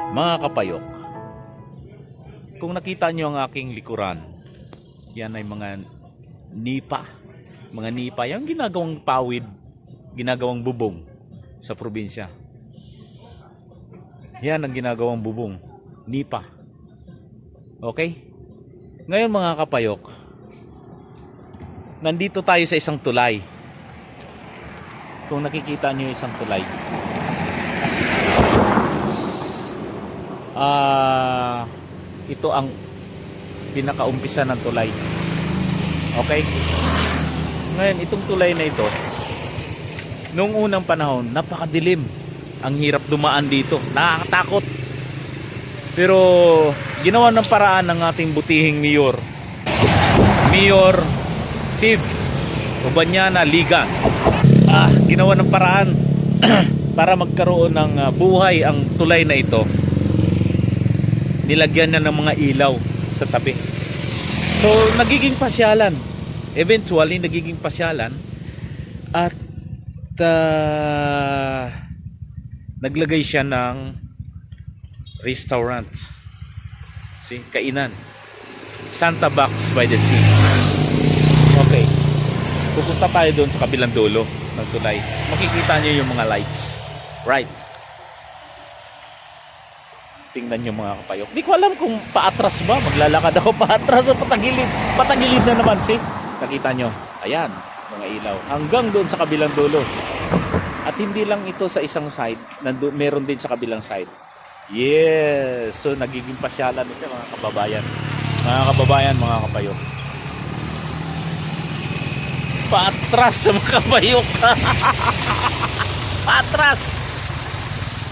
Mga kapayok, kung nakita nyo ang aking likuran, yan ay mga nipa. Mga nipa, yung ginagawang pawid, ginagawang bubong sa probinsya. Yan ang ginagawang bubong, nipa. Okay? Ngayon mga kapayok, nandito tayo sa isang tulay. Kung nakikita nyo isang tulay, ito ang pinakaumpisa ng tulay. Okay? Ngayon, itong tulay na ito, noong unang panahon, napakadilim. Ang hirap dumaan dito. Nakakatakot. Pero, ginawa ng paraan ng ating butihing mayor. Mayor Steve Urbaniana Liga. Ginawa ng paraan para magkaroon ng buhay ang tulay na ito. Nilagyan niya ng mga ilaw sa tabi. So nagiging pasyalan. Eventually nagiging pasyalan. At naglagay siya ng restaurant. See, kainan. Santa Box by the Sea. Okay. Pupunta tayo doon sa kabilang dulo ng tulay. Makikita niyo yung mga lights. Right. Tingnan nyo mga kapayok. Di ko alam kung paatras ba. Maglalakad ako paatras o patagilid. Patagilid na naman, see? Nakita nyo. Ayan, mga ilaw. Hanggang doon sa kabilang dulo. At hindi lang ito sa isang side. Meron din sa kabilang side. Yes! So, nagiging pasyalan ito mga kababayan. Mga kababayan, mga kapayok. Paatras sa mga kapayok. Paatras!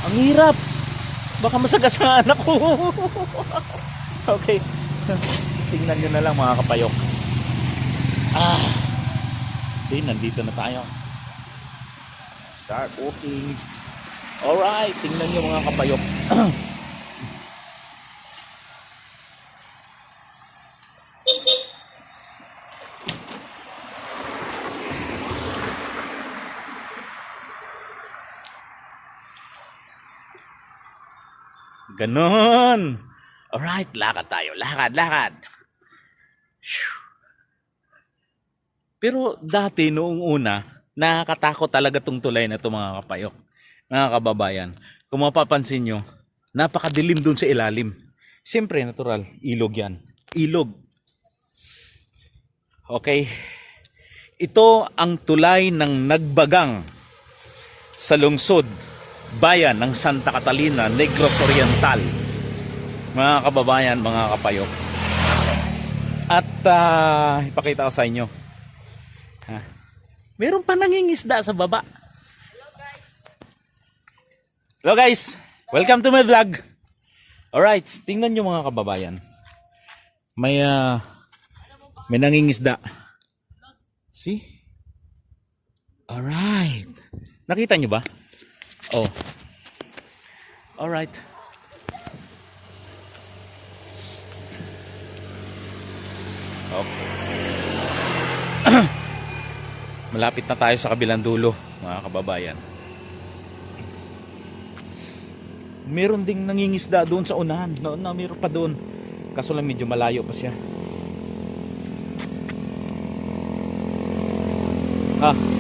Ang hirap. Baka masagasaan ako. Okay. Tingnan nyo na lang mga kapayok. See, nandito na tayo. Start walking. Alright, tingnan nyo mga kapayok. Ganon. Alright, lakad tayo. Lakad. Pero dati noong una, nakakatakot talaga tong tulay na to mga kapayok. Mga kababayan. Kung mapapansin nyo, napakadilim dun sa ilalim. Siyempre, natural. Ilog yan. Ilog. Okay. Ito ang tulay ng Nagbagang sa lungsod bayan ng Santa Catalina, Negros Oriental. Mga kababayan, mga kapayok. At ipakita ko sa inyo. Meron pa nangingisda sa baba. Hello guys. Welcome to my vlog. Alright, tingnan nyo mga kababayan. May nangingisda. See? Alright. Nakita nyo ba? Oh. Alright. Okay. Malapit na tayo sa kabilang dulo, mga kababayan. Meron ding nangingisda doon sa unahan. Meron pa doon. Kaso lang medyo malayo pa siya.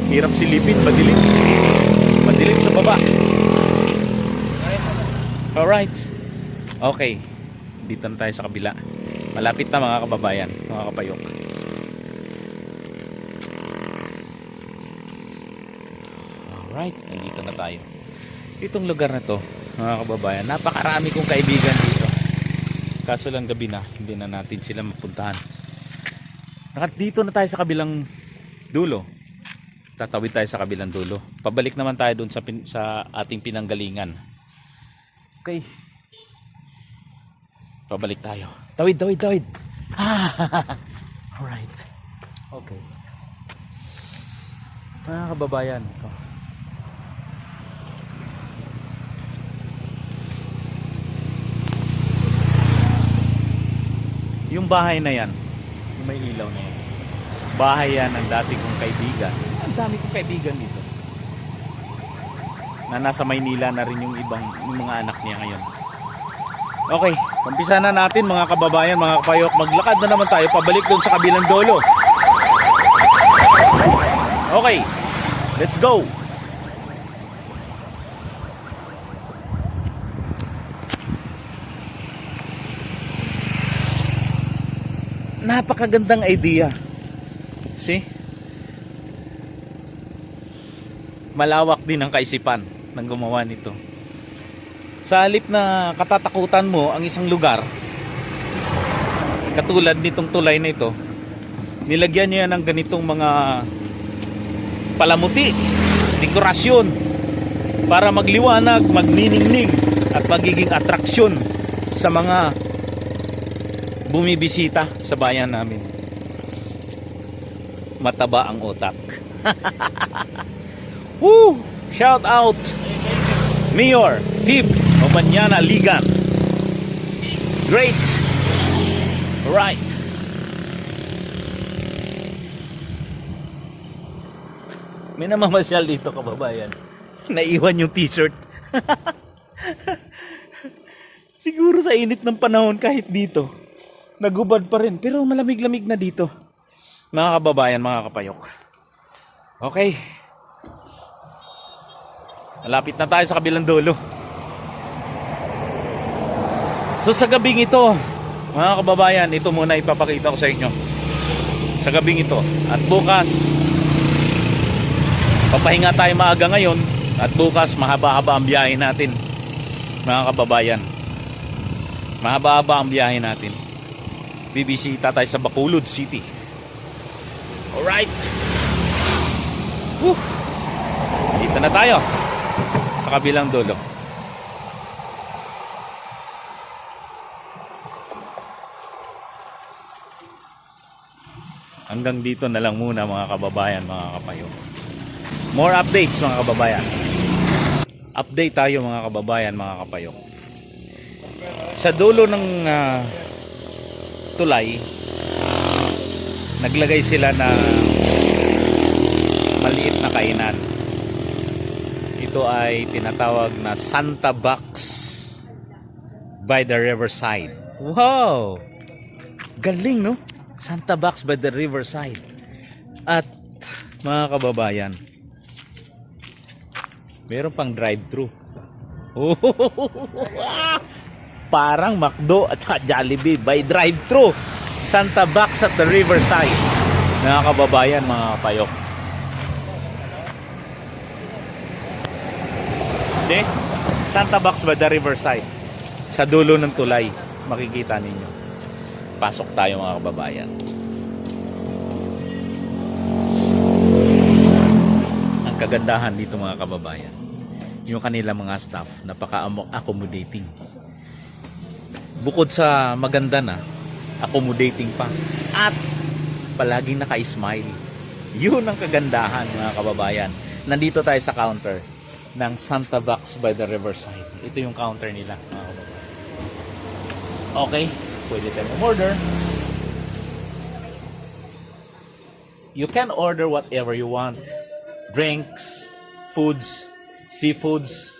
Hirap silipin, madilim. Madilim sa baba. Alright. Okay. Dito na tayo sa kabila. Malapit na mga kababayan, mga kapayok. Alright, nandito na tayo. Itong lugar na to, mga kababayan, napakarami kong kaibigan dito. Kaso lang gabi na, hindi na natin sila mapuntahan. Dito na tayo sa kabilang dulo. Tatawid tayo sa kabilang dulo. Pabalik naman tayo doon sa ating pinanggalingan. Okay. Pabalik tayo. Tawid. Alright. Okay. Mga kababayan, ito. Yung bahay na yan, yung may ilaw na yan, bahay yan ng dati kong kaibigan. Ang dami kong kaibigan dito. Na nasa Maynila na rin yung ibang yung mga anak niya ngayon. Okay, umpisa na natin mga kababayan, mga kapayok. Maglakad na naman tayo pabalik doon sa kabilang dulo. Okay, let's go. Napakagandang idea. See? Malawak din ang kaisipan ng gumawa nito. Sa halip na katatakutan mo ang isang lugar, katulad nitong tulay na ito, nilagyan niya ng ganitong mga palamuti, dekorasyon, para magliwanag, magniningning, at magiging atraksyon sa mga bumibisita sa bayan namin. Mataba ang utak. Woo! Shout out Mayor Pib Omanyana Ligan. Great. Right. May namamasyal dito, kababayan. Naiwan yung t-shirt. Siguro sa init ng panahon kahit dito, nagubad pa rin. Pero malamig-lamig na dito. Mga kababayan, mga kapayok. Okay. Malapit na tayo sa kabilang dulo. So sa gabing ito, mga kababayan, ito muna ipapakita ko sa inyo. Sa gabing ito. At bukas, papahinga tayo maaga ngayon. At bukas, mahaba-haba ang biyahe natin. Mga kababayan. Mahaba-haba ang biyahe natin. Bibisita tayo sa Bacolod City. Alright. Woo. Dito na tayo. Sa kabilang dulo. Hanggang dito na lang muna mga kababayan, mga kapayo. More updates mga kababayan. Update tayo mga kababayan, mga kapayo. Sa dulo ng tulay, naglagay sila na maliit na kainan. Ito ay tinatawag na Santa Box by the Riverside. Wow! Galing, no? Santa Box by the Riverside. At mga kababayan, meron pang drive-thru. Oh, parang McDo at saka Jollibee by drive-thru. Santa Box at the Riverside. Mga kababayan, mga kapayok. See? Santa Box by the Riverside. Sa dulo ng tulay, makikita ninyo. Pasok tayo mga kababayan. Ang kagandahan dito mga kababayan, yung kanila mga staff, napaka-accommodating. Bukod sa maganda na, accommodating pa. At palaging naka-smile. Yun ang kagandahan mga kababayan. Nandito tayo sa counter ng Santa Box by the Riverside. Ito yung counter nila mga kababayan. Okay, pwede tayo order. You can order whatever you want. Drinks, foods, seafoods,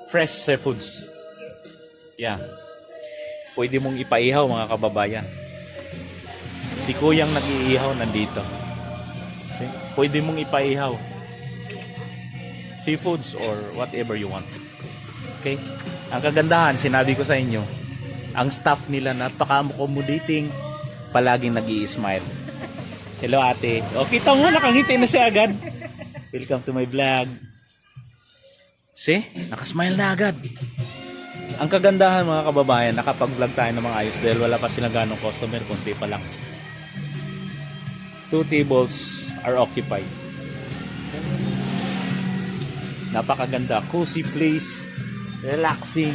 fresh seafoods. Yeah. Pwede mong ipaihaw mga kababayan. Si Kuyang nag-iihaw nandito. See? Pwede mong ipaihaw. Seafoods or whatever you want. Okay? Ang kagandahan, sinabi ko sa inyo, ang staff nila napaka-accommodating, palaging nag-i-smile. Hello ate. O kita mo, nakangiti na siya agad. Welcome to my vlog. See? Nakasmile na agad. Ang kagandahan mga kababayan, nakapag-vlog tayo ng mga ayos dahil wala pa silang ganong customer, kunti pa lang. 2 tables are occupied. Napakaganda, cozy place, relaxing.